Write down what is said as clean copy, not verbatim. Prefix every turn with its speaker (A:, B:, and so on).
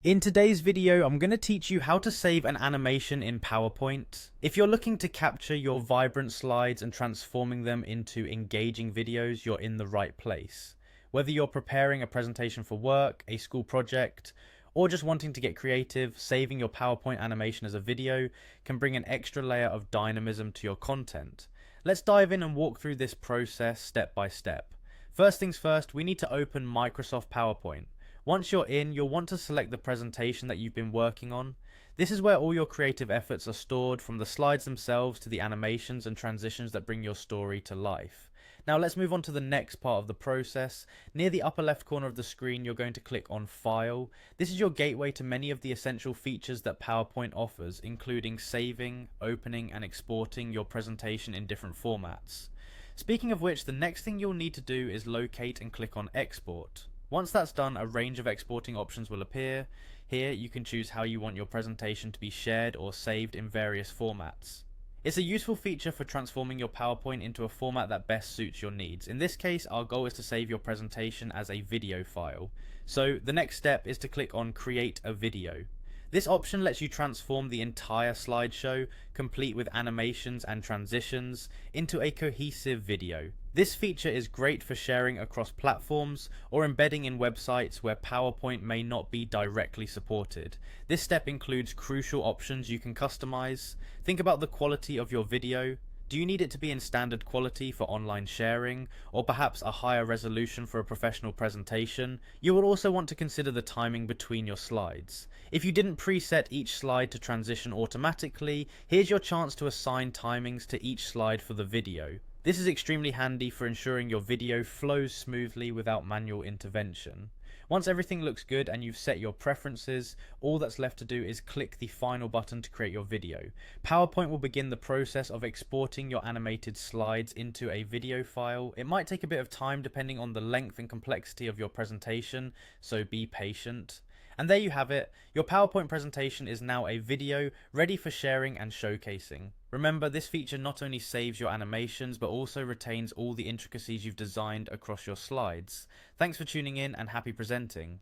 A: In today's video, I'm going to teach you how to save an animation in PowerPoint. If you're looking to capture your vibrant slides and transforming them into engaging videos, you're in the right place. Whether you're preparing a presentation for work, a school project, or just wanting to get creative, saving your PowerPoint animation as a video can bring an extra layer of dynamism to your content. Let's dive in and walk through this process step by step. First things first, we need to open Microsoft PowerPoint. Once you're in, you'll want to select the presentation that you've been working on. This is where all your creative efforts are stored, from the slides themselves to the animations and transitions that bring your story to life. Now let's move on to the next part of the process. Near the upper left corner of the screen, you're going to click on File. This is your gateway to many of the essential features that PowerPoint offers, including saving, opening, and exporting your presentation in different formats. Speaking of which, the next thing you'll need to do is locate and click on Export. Once that's done, a range of exporting options will appear. Here you can choose how you want your presentation to be shared or saved in various formats. It's a useful feature for transforming your PowerPoint into a format that best suits your needs. In this case, our goal is to save your presentation as a video file. So the next step is to click on Create a Video. This option lets you transform the entire slideshow, complete with animations and transitions, into a cohesive video. This feature is great for sharing across platforms or embedding in websites where PowerPoint may not be directly supported. This step includes crucial options you can customize. Think about the quality of your video. Do you need it to be in standard quality for online sharing, or perhaps a higher resolution for a professional presentation? You will also want to consider the timing between your slides. If you didn't preset each slide to transition automatically, here's your chance to assign timings to each slide for the video. This is extremely handy for ensuring your video flows smoothly without manual intervention. Once everything looks good and you've set your preferences, all that's left to do is click the final button to create your video. PowerPoint will begin the process of exporting your animated slides into a video file. It might take a bit of time depending on the length and complexity of your presentation, so be patient. And there you have it. Your PowerPoint presentation is now a video ready for sharing and showcasing. Remember, this feature not only saves your animations, but also retains all the intricacies you've designed across your slides. Thanks for tuning in and happy presenting.